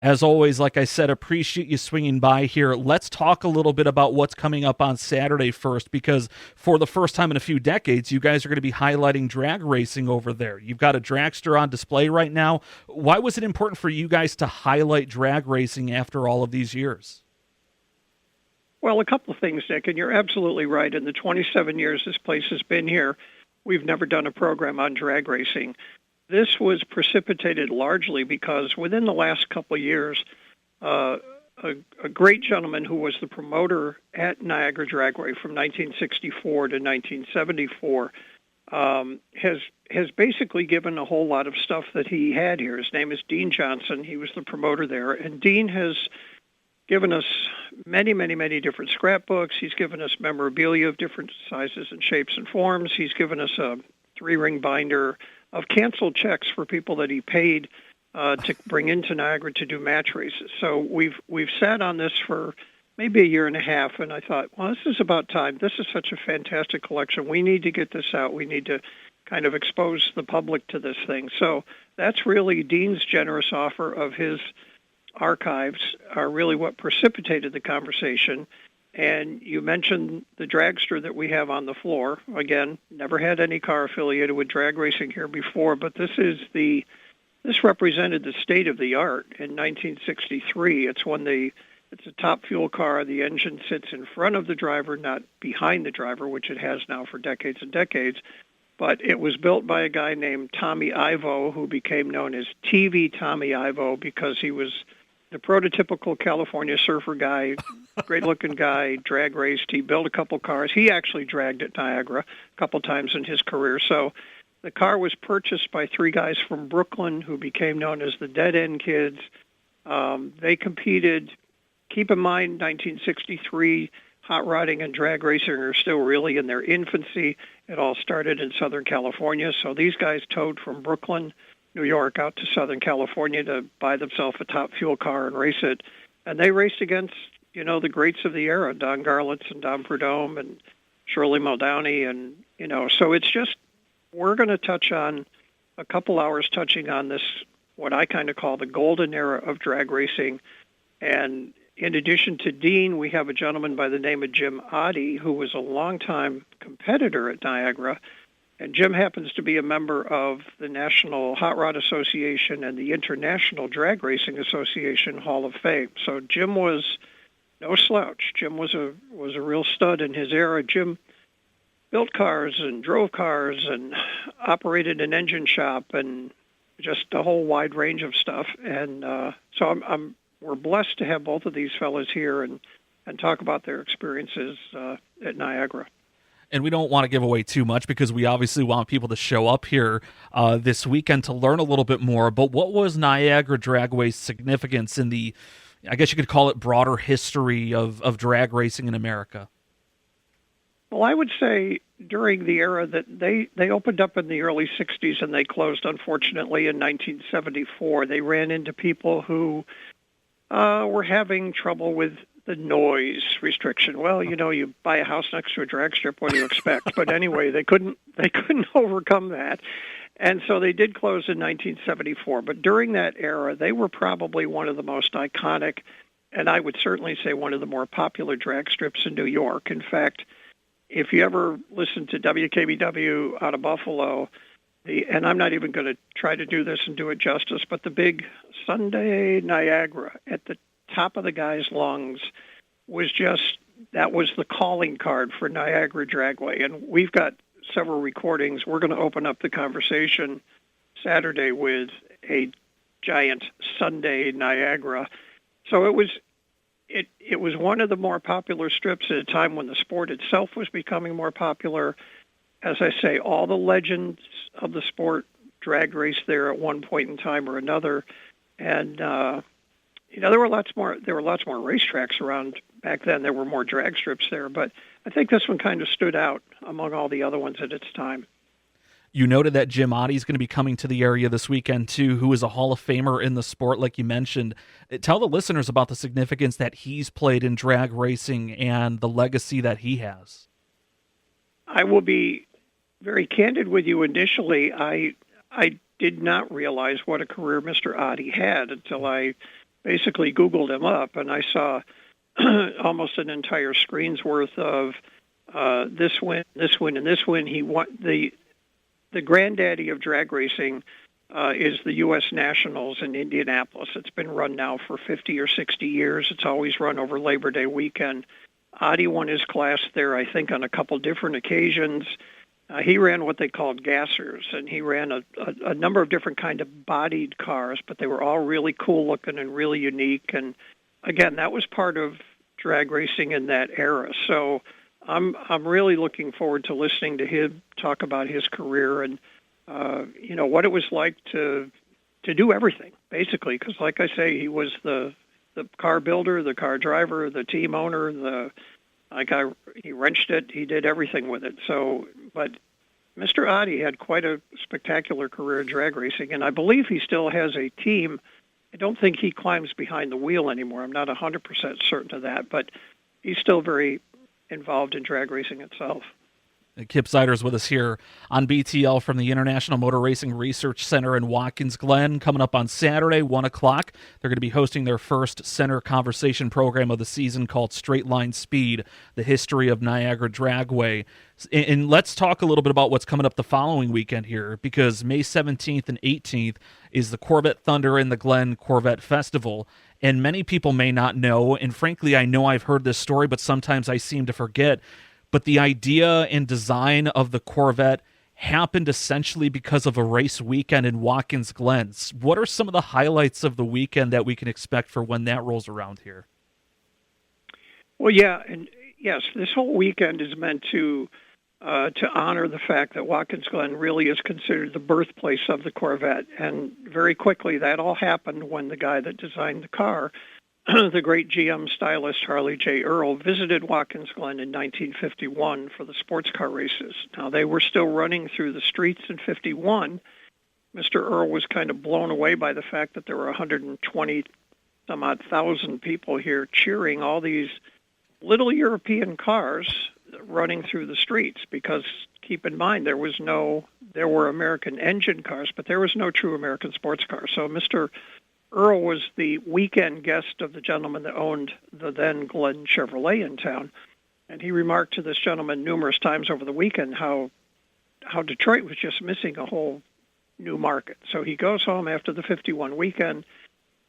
As always, like I said, appreciate you swinging by here. Let's talk a little bit about what's coming up on Saturday first, because for the first time in a few decades, you guys are going to be highlighting drag racing over there. You've got a dragster on display right now. Why was it important for you guys to highlight drag racing after all of these years? Well, a couple of things, Nick, and you're absolutely right. In the 27 years this place has been here, we've never done a program on drag racing. This was precipitated largely because within the last couple of years, a great gentleman who was the promoter at Niagara Dragway from 1964 to 1974 has basically given a whole lot of stuff that he had here. His name is Dean Johnson. He was the promoter there, and Dean has given us many, many, many different scrapbooks. He's given us memorabilia of different sizes and shapes and forms. He's given us a 3-ring binder of canceled checks for people that he paid to bring into Niagara to do match races. So we've sat on this for maybe a year and a half, and I thought, well, this is about time. This is such a fantastic collection. We need to get this out. We need to kind of expose the public to this thing. So that's really Dean's generous offer of his archives are really what precipitated the conversation. And you mentioned the dragster that we have on the floor. Again, never had any car affiliated with drag racing here before, but this represented the state of the art in 1963. It's a top fuel car. The engine sits in front of the driver, not behind the driver, which it has now for decades and decades. But it was built by a guy named Tommy Ivo, who became known as TV Tommy Ivo because he was the prototypical California surfer guy, great-looking guy, drag raced. He built a couple cars. He actually dragged at Niagara a couple times in his career. So the car was purchased by 3 guys from Brooklyn who became known as the Dead End Kids. They competed. Keep in mind, 1963, hot rodding and drag racing are still really in their infancy. It all started in Southern California. So these guys towed from Brooklyn, New York, out to Southern California to buy themselves a top fuel car and race it. And they raced against, the greats of the era, Don Garlits and Don Prudhomme and Shirley Muldowney. And, so it's just, we're going to touch on a couple hours touching on this, what I kind of call the golden era of drag racing. And in addition to Dean, we have a gentleman by the name of Jim Oddie, who was a longtime competitor at Niagara. And Jim happens to be a member of the National Hot Rod Association and the International Drag Racing Association Hall of Fame. So Jim was no slouch. Jim was a real stud in his era. Jim built cars and drove cars and operated an engine shop and just a whole wide range of stuff. And so we're blessed to have both of these fellas here and talk about their experiences at Niagara. And we don't want to give away too much because we obviously want people to show up here this weekend to learn a little bit more. But what was Niagara Dragway's significance in the, I guess you could call it, broader history of drag racing in America? Well, I would say during the era that they opened up in the early 60s and they closed, unfortunately, in 1974. They ran into people who were having trouble with the noise restriction. Well, you buy a house next to a drag strip, what do you expect? But anyway, they couldn't overcome that. And so they did close in 1974. But during that era, they were probably one of the most iconic, and I would certainly say one of the more popular drag strips in New York. In fact, if you ever listen to WKBW out of Buffalo, and I'm not even going to try to do this and do it justice, but the big Sunday Niagara at the top of the guy's lungs that was the calling card for Niagara Dragway. And we've got several recordings. We're going to open up the conversation Saturday with a giant Sunday Niagara. So it was one of the more popular strips at a time when the sport itself was becoming more popular. As I say, all the legends of the sport drag raced there at one point in time or another. And there were lots more racetracks around back then. There were more drag strips there, but I think this one kind of stood out among all the other ones at its time. You noted that Jim Oddie is going to be coming to the area this weekend too, who is a Hall of Famer in the sport, like you mentioned. Tell the listeners about the significance that he's played in drag racing and the legacy that he has. I will be very candid with you. Initially, I did not realize what a career Mr. Oddie had until I basically Googled him up, and I saw almost an entire screen's worth of this win, this win, and this win. He won the granddaddy of drag racing. Is the U.S. Nationals in Indianapolis. It's been run now for 50 or 60 years. It's always run over Labor Day weekend. Adi won his class there, I think, on a couple different occasions. He ran what they called gassers, and he ran a number of different kind of bodied cars, but they were all really cool looking and really unique. And again, that was part of drag racing in that era. So I'm really looking forward to listening to him talk about his career and what it was like to do everything, basically, because like I say, he was the car builder, the car driver, the team owner, he wrenched it, he did everything with it. So, but Mr. Adi had quite a spectacular career in drag racing, and I believe he still has a team. I don't think he climbs behind the wheel anymore. I'm not 100% certain of that, but he's still very involved in drag racing itself. Kip Zeiter is with us here on BTL from the International Motor Racing Research Center in Watkins Glen. Coming up on Saturday, 1 o'clock, they're going to be hosting their first center conversation program of the season called Straight Line Speed, the history of Niagara Dragway. And let's talk a little bit about what's coming up the following weekend here, because May 17th and 18th is the Corvette Thunder in the Glen Corvette Festival. And many people may not know, and frankly, I know I've heard this story, but sometimes I seem to forget, but the idea and design of the Corvette happened essentially because of a race weekend in Watkins Glen. What are some of the highlights of the weekend that we can expect for when that rolls around here? Well, yeah, and yes, this whole weekend is meant to honor the fact that Watkins Glen really is considered the birthplace of the Corvette. And very quickly, that all happened when the guy that designed the car, the great GM stylist Harley J. Earl, visited Watkins Glen in 1951 for the sports car races. Now, they were still running through the streets in 51. Mr. Earl was kind of blown away by the fact that there were 120-some-odd thousand people here cheering all these little European cars running through the streets, because keep in mind, there were American engine cars, but there was no true American sports car. So Mr. Earl was the weekend guest of the gentleman that owned the then Glen Chevrolet in town, and he remarked to this gentleman numerous times over the weekend how Detroit was just missing a whole new market. So he goes home after the 51 weekend.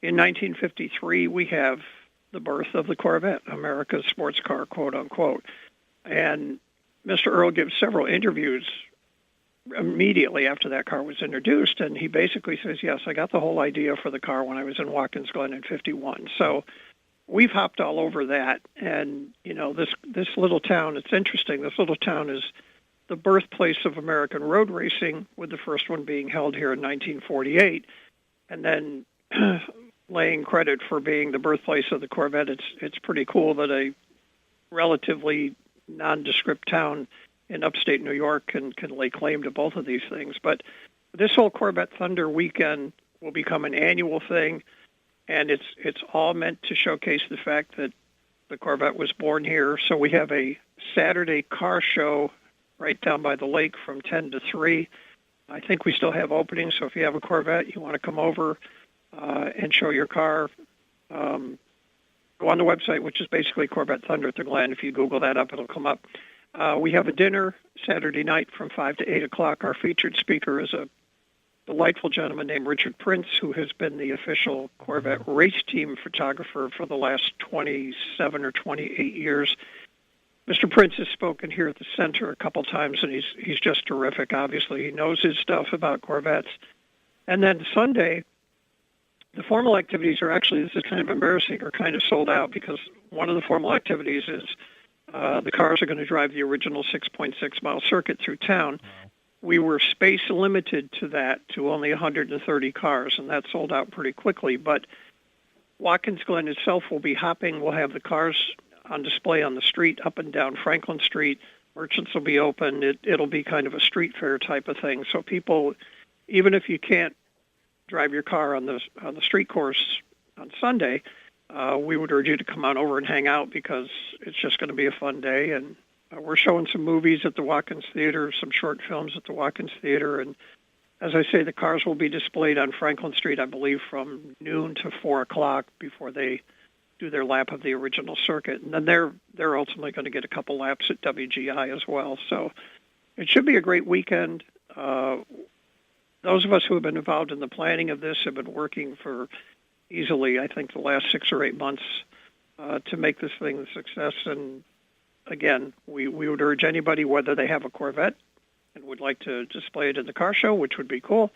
In 1953, we have the birth of the Corvette, America's sports car, quote unquote. And Mr. Earl gives several interviews immediately after that car was introduced, and he basically says, yes, I got the whole idea for the car when I was in Watkins Glen in 51. So we've hopped all over that, and this little town, it's interesting, this little town is the birthplace of American road racing, with the first one being held here in 1948, and then laying credit for being the birthplace of the Corvette. It's pretty cool that a relatively nondescript town in upstate New York can lay claim to both of these things. But this whole Corvette Thunder weekend will become an annual thing, and it's all meant to showcase the fact that the Corvette was born here. So we have a Saturday car show right down by the lake from 10 to 3. I think we still have openings, so if you have a Corvette, you want to come over and show your car, go on the website, which is basically Corvette Thunder at the Glen. If you Google that up, it'll come up. We have a dinner Saturday night from 5 to 8 o'clock. Our featured speaker is a delightful gentleman named Richard Prince, who has been the official Corvette race team photographer for the last 27 or 28 years. Mr. Prince has spoken here at the center a couple times, and he's just terrific. Obviously, he knows his stuff about Corvettes. And then Sunday, the formal activities are actually, this is kind of embarrassing, are kind of sold out, because one of the formal activities is the cars are going to drive the original 6.6-mile circuit through town. Wow. We were space limited to that, to only 130 cars, and that sold out pretty quickly. But Watkins Glen itself will be hopping. We'll have the cars on display on the street, up and down Franklin Street. Merchants will be open. It'll be kind of a street fair type of thing. So people, even if you can't drive your car on the street course on Sunday, we would urge you to come on over and hang out, because it's just going to be a fun day. And we're showing some movies at the Watkins Theater, some short films at the Watkins Theater, and as I say, the cars will be displayed on Franklin Street, I believe, from noon to 4 o'clock before they do their lap of the original circuit. And then they're ultimately going to get a couple laps at WGI as well. So it should be a great weekend. Those of us who have been involved in the planning of this have been working for easily, I think, the last 6 or 8 months to make this thing a success. And again, we would urge anybody, whether they have a Corvette and would like to display it in the car show, which would be cool,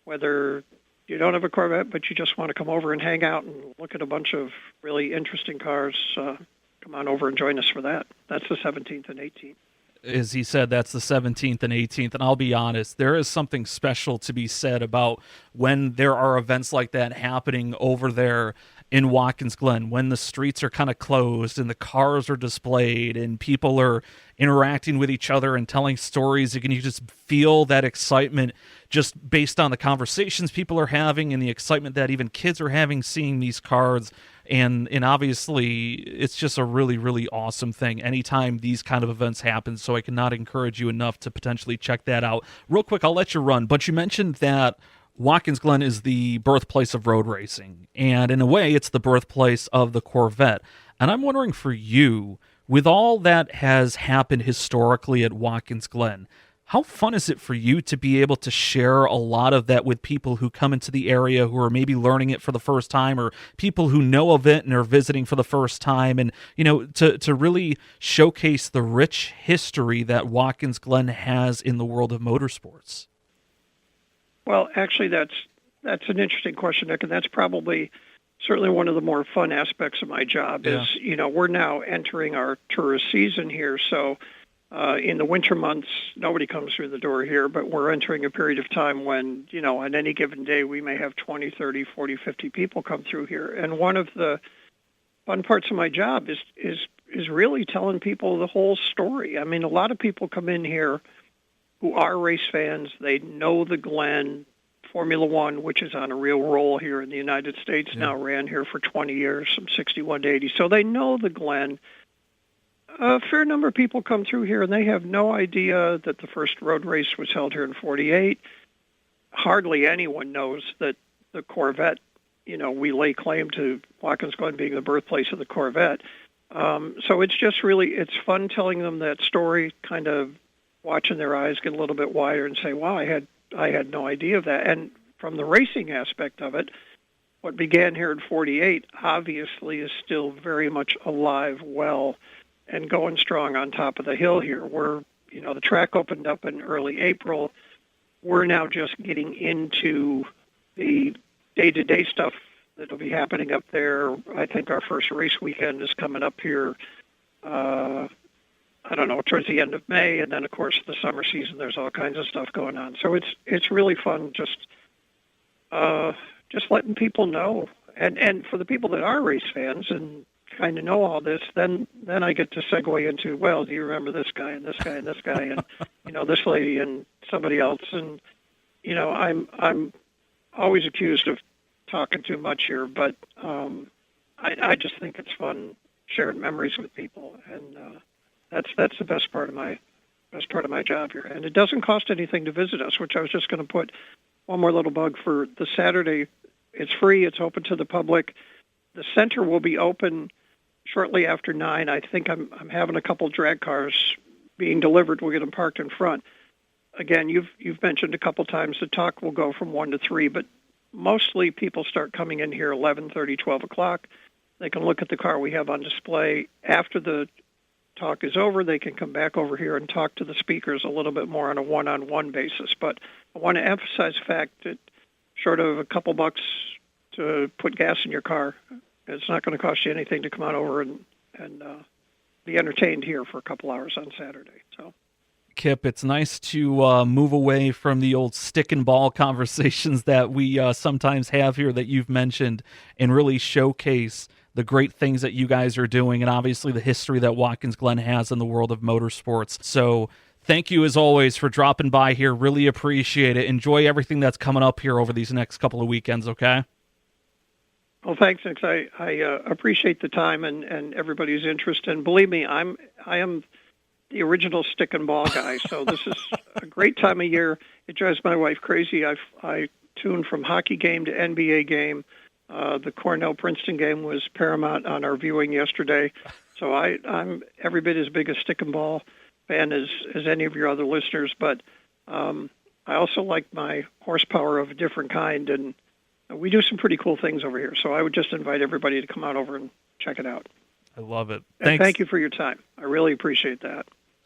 whether you don't have a Corvette but you just want to come over and hang out and look at a bunch of really interesting cars, come on over and join us for that. That's the 17th and 18th. As he said, that's the 17th and 18th. And I'll be honest, there is something special to be said about when there are events like that happening over there in Watkins Glen, when the streets are kind of closed and the cars are displayed and people are interacting with each other and telling stories. You can just feel that excitement just based on the conversations people are having and the excitement that even kids are having seeing these cars. And obviously, it's just a really, really awesome thing anytime these kind of events happen. So I cannot encourage you enough to potentially check that out. Real quick, I'll let you run. But you mentioned that Watkins Glen is the birthplace of road racing. And in a way, it's the birthplace of the Corvette. And I'm wondering for you, with all that has happened historically at Watkins Glen, how fun is it for you to be able to share a lot of that with people who come into the area who are maybe learning it for the first time, or people who know of it and are visiting for the first time, and to really showcase the rich history that Watkins Glen has in the world of motorsports? Well, actually, that's an interesting question, Nick, and that's probably certainly one of the more fun aspects of my job. Yeah. Is we're now entering our tourist season here, so in the winter months, nobody comes through the door here, but we're entering a period of time when, on any given day, we may have 20, 30, 40, 50 people come through here. And one of the fun parts of my job is really telling people the whole story. I mean, a lot of people come in here who are race fans. They know the Glen. Formula One, which is on a real roll here in the United States, now ran here for 20 years, from 61 to 80. So they know the Glen. A fair number of people come through here, and they have no idea that the first road race was held here in 48. Hardly anyone knows that the Corvette, we lay claim to Watkins Glen being the birthplace of the Corvette. So it's just it's fun telling them that story, kind of watching their eyes get a little bit wider and say, wow, I had no idea of that. And from the racing aspect of it, what began here in 48 obviously is still very much alive, well, and going strong on top of the hill here. We're, the track opened up in early April. We're now just getting into the day-to-day stuff that'll be happening up there. I think our first race weekend is coming up here, towards the end of May, and then, of course, the summer season, there's all kinds of stuff going on. So it's really fun just letting people know. And for the people that are race fans and kind of know all this, then I get to segue into, well, do you remember this guy and this guy and this guy and, this lady and somebody else? And, I'm always accused of talking too much here, but I just think it's fun sharing memories with people, and that's the best part of my job here. And it doesn't cost anything to visit us, which I was just going to put one more little bug for the Saturday. It's free. It's open to the public. The center will be open shortly after 9. I think I'm having a couple drag cars being delivered. We'll get them parked in front. Again, you've mentioned a couple times the talk will go from 1 to 3, but mostly people start coming in here 11:30, 12 o'clock. They can look at the car we have on display. After the talk is over, they can come back over here and talk to the speakers a little bit more on a one-on-one basis. But I want to emphasize the fact that short of a couple bucks to put gas in your car, it's not going to cost you anything to come on over and be entertained here for a couple hours on Saturday. So, Kip, it's nice to move away from the old stick and ball conversations that we sometimes have here that you've mentioned, and really showcase the great things that you guys are doing, and obviously the history that Watkins Glen has in the world of motorsports. So thank you, as always, for dropping by here. Really appreciate it. Enjoy everything that's coming up here over these next couple of weekends, okay? Well, thanks, Nick. I appreciate the time and everybody's interest. And believe me, I am the original stick and ball guy. So this is a great time of year. It drives my wife crazy. I tune from hockey game to NBA game. The Cornell-Princeton game was paramount on our viewing yesterday. So I'm every bit as big a stick and ball fan as any of your other listeners, but I also like my horsepower of a different kind, and we do some pretty cool things over here. So I would just invite everybody to come out over and check it out. I love it. And thank you for your time. I really appreciate that.